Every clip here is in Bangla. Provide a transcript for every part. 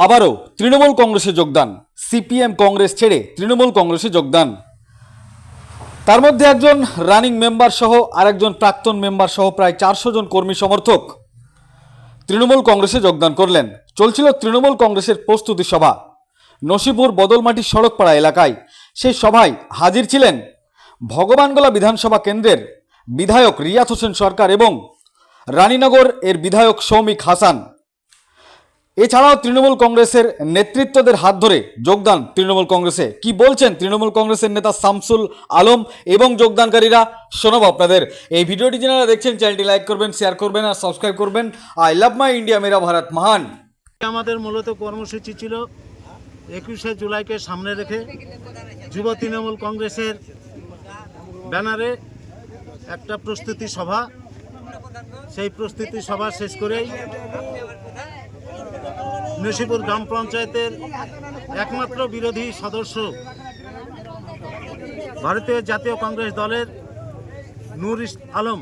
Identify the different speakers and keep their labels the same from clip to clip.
Speaker 1: আবারও তৃণমূল কংগ্রেসে যোগদান। সিপিএম কংগ্রেস ছেড়ে তৃণমূল কংগ্রেসে যোগদান। তার মধ্যে একজন রানিং মেম্বার সহ আরেকজন প্রাক্তন মেম্বার সহ প্রায় 400 জন কর্মী সমর্থক তৃণমূল কংগ্রেসে যোগদান করলেন। চলছিল তৃণমূল কংগ্রেসের প্রস্তুতি সভা নসিপুর বদলমাটি সড়কপাড়া এলাকায়। সেই সভায় হাজির ছিলেন ভগবানগোলা বিধানসভা কেন্দ্রের বিধায়ক রিয়াত হোসেন সরকার এবং রানীনগর এর বিধায়ক সৌমিক হাসান। এছাড়াও তৃণমূল কংগ্রেসের নেতৃত্বদের হাত ধরে যোগদান তৃণমূল কংগ্রেসে। কি বলছেন তৃণমূল কংগ্রেসের নেতা শামসুল আলম এবং যোগদানকারীরা, শোনাবো আপনাদের। এই ভিডিওটি যারা দেখছেন চ্যানেলটি লাইক করবেন, শেয়ার করবেন আর সাবস্ক্রাইব করবেন। আই লাভ মাই ইন্ডিয়া, মেরা ভারত মহান।
Speaker 2: আমাদের মূলত কর্মসূচি ছিল 21শে জুলাইকে সামনে রেখে যুব তৃণমূল কংগ্রেসের ব্যানারে একটা প্রস্তুতি সভা। সেই প্রস্তুতি সভা শেষ করেই নসিপুর গ্রাম পঞ্চায়েতের একমাত্র বিরোধী সদস্য ভারতীয় জাতীয় কংগ্রেস দলের নূর আলম,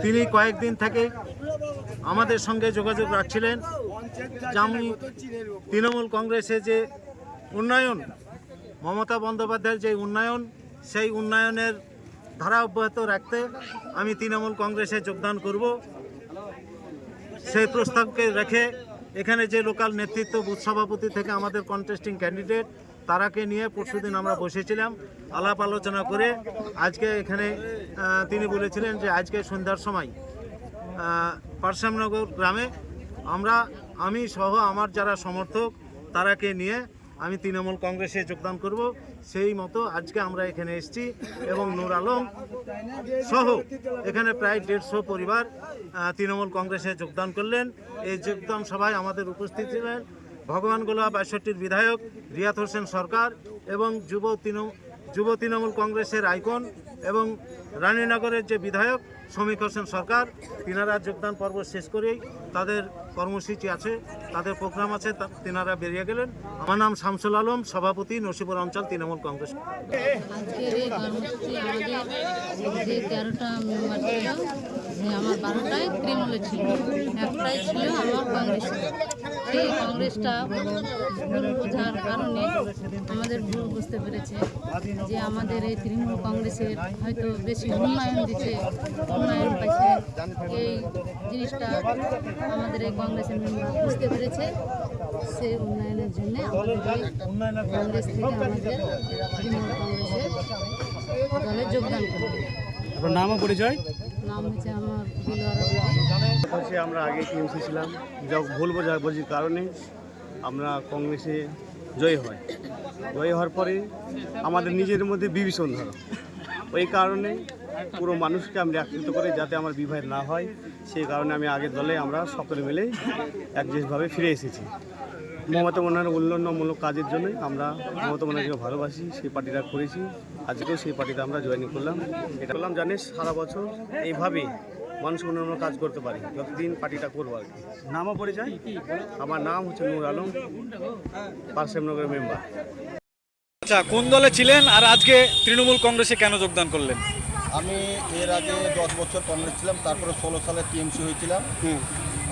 Speaker 2: তিনি কয়েকদিন থেকে আমাদের সঙ্গে যোগাযোগ রাখছিলেন যে আমি তৃণমূল কংগ্রেসে যে উন্নয়ন, মমতা বন্দ্যোপাধ্যায়ের যে উন্নয়ন, সেই উন্নয়নের ধারা অব্যাহত রাখতে আমি তৃণমূল কংগ্রেসে যোগদান করব। সেই প্রস্তাবকে রেখে এখানে যে লোকাল নেতৃত্ব, বুথ সভাপতি থেকে আমাদের কন্টেস্টিং ক্যান্ডিডেট, তারাকে নিয়ে পরশুদিন আমরা বসেছিলাম, আলাপ আলোচনা করে আজকে এখানে তিনি বলেছিলেন যে আজকে সন্ধ্যার সময় পারশ্যামনগর গ্রামে আমি সহ আমার যারা সমর্থক তারাকে নিয়ে আমি তৃণমূল কংগ্রেসে যোগদান করব। সেই মতো আজকে আমরা এখানে এসেছি এবং নূর আলম সহ এখানে প্রায় 150 পরিবার তৃণমূল কংগ্রেসে যোগদান করলেন। এই যোগদান সভায় আমাদের উপস্থিত ছিলেন ভগবানগোলা 62-র বিধায়ক রিয়াত হোসেন সরকার এবং যুব তৃণমূল কংগ্রেসের আইকন এবং রানীনগরের যে বিধায়ক সৌমিক হোসেন সরকার। তিনারা যোগদান পর্ব শেষ করেই তাদের কর্মসূচি আছে, তাদের প্রোগ্রাম আছে, তিনারা বেরিয়ে গেলেন। আমার নাম শামসুল আলম, সভাপতি নসিপুর অঞ্চল তৃণমূল কংগ্রেস।
Speaker 3: আজকের এই কর্মসূচি আমাদের যে 13টা মেম্বার ছিল, যে আমার 12টায় তৃণমূলে ছিল, একটাই ছিল আমার কংগ্রেস। সেই কংগ্রেসটা ভুল বোঝার কারণে আমাদের ভুল বুঝতে পেরেছে যে আমাদের এই তৃণমূল কংগ্রেসের হয়তো বেশি উন্নয়ন দিচ্ছে, উন্নয়ন পাইছে। এই জিনিসটা আমাদের এই কংগ্রেসের মেম্বার বুঝতে পেরেছে। সেই উন্নয়নের জন্য আমাদের এই কংগ্রেস থেকে আমাদের তৃণমূল কংগ্রেসের দলে যোগদান করবে।
Speaker 4: আপনার নাম ও পরিচয়?
Speaker 3: নাম হচ্ছে আমার
Speaker 4: হচ্ছে আমরা আগে টিএমসি ছিলাম, যা ভুল বোঝাবুঝির কারণে আমরা কংগ্রেসে জয়ী হওয়ার পরে আমাদের নিজের মধ্যে বিভীষণ ধরো, ওই কারণে পুরো মানুষকে আমরা একত্রিত করে যাতে আমার বিভেদ না হয়, সেই কারণে আমি আগের দলে আমরা সকলে মিলে একজেসভাবে ফিরে এসেছি। মমতা বন্দ্যোপাধ্যায়ের উন্নয়নমূলক কাজের জন্যই আমরা মমতা বন্দ্যোপাধ্যায়কে ভালোবাসি, সেই পার্টিটা করেছি। আজকেও সেই পার্টিতে আমরা জয়েনিং করলাম। এটা করলাম জানিস সারা বছর এইভাবে মানুষ উন্নয়নমূলক কাজ করতে পারি, যতদিন পার্টিটা করবো আর কি। নাম ও পরিচয়? আমার নাম হচ্ছে নূর আলম, পারশ্যামনগরের মেম্বার।
Speaker 1: আচ্ছা, কোন দলে ছিলেন আর আজকে তৃণমূল কংগ্রেসে কেন যোগদান করলেন?
Speaker 5: আমি এর আগে 10 বছর কংগ্রেস ছিলাম, তারপরে 16 সালে টিএমসি হয়েছিলাম।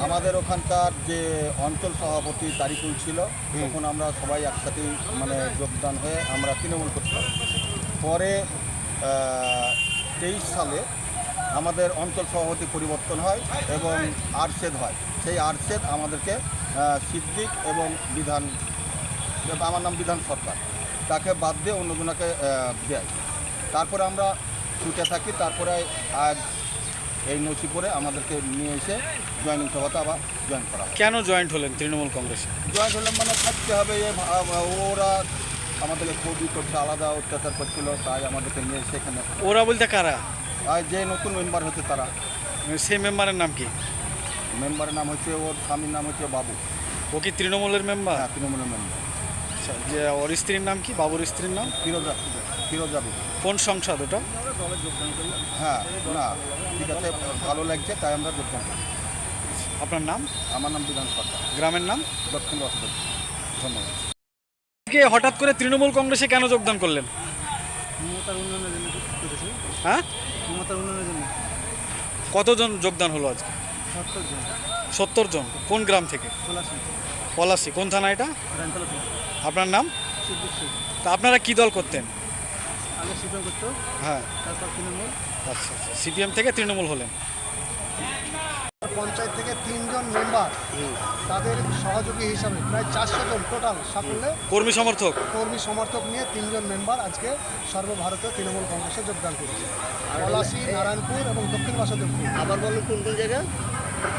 Speaker 5: আমাদের ওখানকার যে অঞ্চল সভাপতি তারিকুল ছিল, তখন আমরা সবাই একসাথে যোগদান হয়ে আমরা তৃণমূল করতাম। পরে 23 সালে আমাদের অঞ্চল সভাপতি পরিবর্তন হয় এবং আরশেদ হয়। সেই আরশেদ আমাদেরকে সিদ্দিক এবং আমার নাম বিধান সরকার, তাকে বাদ দিয়ে অন্যজনকে দেয়। তারপরে আমরা ছুটে থাকি। তারপরে আজ এই নসিপুরে আমাদেরকে নিয়ে এসে জয়েনিং সভাতে আবার জয়েন করা।
Speaker 1: কেন জয়েন্ট হলেন তৃণমূল কংগ্রেসে?
Speaker 5: জয়েন হলাম থাকতে হবে। ওরা আমাদেরকে খুবই করছে, আলাদা অত্যাচার করছিল, তাই আমাদেরকে নিয়ে সেখানে।
Speaker 1: ওরা বলতে কারা?
Speaker 5: আর যে নতুন মেম্বার হচ্ছে তারা।
Speaker 1: সেই মেম্বারের নাম কি?
Speaker 5: মেম্বারের নাম হচ্ছে, ওর স্বামীর নাম হচ্ছে বাবু।
Speaker 1: ও কি তৃণমূলের মেম্বার?
Speaker 5: হ্যাঁ, তৃণমূলের মেম্বার।
Speaker 1: আচ্ছা, যে ওর স্ত্রীর নাম কি? বাবুর স্ত্রীর নাম
Speaker 5: ফিরোজা।
Speaker 1: কোন সংসদ ওটা?
Speaker 5: হ্যাঁ, না ঠিক আছে, ভালো লাগছে তাই আমরা যোগদান করি।
Speaker 1: আপনার নাম?
Speaker 5: আমার নাম বিধান সরকার।
Speaker 1: গ্রামের নাম?
Speaker 5: দক্ষিণ রসদ। ধন্যবাদ।
Speaker 1: আজকে হঠাৎ করে তৃণমূল কংগ্রেসে কেন যোগদান করলেন?
Speaker 2: মমতার উন্নয়নের জন্য করেছি।
Speaker 1: হ্যাঁ,
Speaker 2: মমতার উন্নয়নের জন্য
Speaker 1: কতজন যোগদান হলো আজকে?
Speaker 2: 70 জন।
Speaker 1: 70 জন। কোন গ্রাম থেকে? পলাশি কোন থানা এটা? আপনার নাম? তা আপনারা কি দল করতেন?
Speaker 4: আগে সিপিএম করতো,
Speaker 1: হ্যাঁ,
Speaker 4: তারপর তৃণমূল।
Speaker 1: আচ্ছা আচ্ছা, সিপিএম থেকে তৃণমূল হলেন।
Speaker 6: পঞ্চায়েত থেকে 3 জন মেম্বার তাদের সহযোগী হিসাবে প্রায় 400 জন টোটাল সাফল্যে
Speaker 1: কর্মী সমর্থক।
Speaker 6: কর্মী সমর্থক নিয়ে 3 জন মেম্বার আজকে সর্বভারতীয় তৃণমূল কংগ্রেসে যোগদান করেছে। পলাশি, নারায়ণপুর এবং দক্ষিণ বাসুদেবপুর।
Speaker 4: আবার বলুন কোন কোন জায়গায়?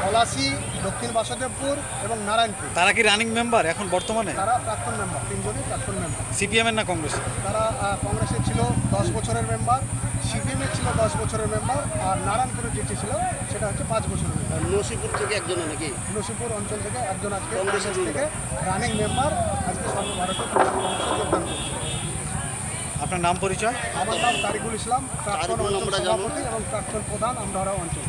Speaker 6: পলাশি, দক্ষিণ বাসুদেবপুর এবং নারায়ণপুর।
Speaker 1: তারা কি রানিং মেম্বার এখন বর্তমানে?
Speaker 6: তারা প্রাক্তন মেম্বার, 3 জনই প্রাক্তন মেম্বার।
Speaker 1: সিপিএম এর না কংগ্রেস?
Speaker 6: তারা কংগ্রেসের ছিল 10 বছরের মেম্বার, সিপিএমের ছিল 10 বছরের মেম্বার, আর নারায়ণপুরের যেটি ছিল সেটা হচ্ছে 5 বছরের মেম্বার।
Speaker 4: নসিপুর থেকে একজন নাকি?
Speaker 6: নসিপুর অঞ্চল থেকে একজন আজকে কংগ্রেস থেকে রানিং মেম্বার আজকে সর্বভারতীয় তৃণমূল কংগ্রেসে যোগদান করছে।
Speaker 1: আপনার নাম পরিচয়?
Speaker 6: আমার নাম তারিকুল ইসলাম, প্রাক্তন অঞ্চল সভাপতি এবং প্রাক্তন প্রধান আমডাহরা অঞ্চল।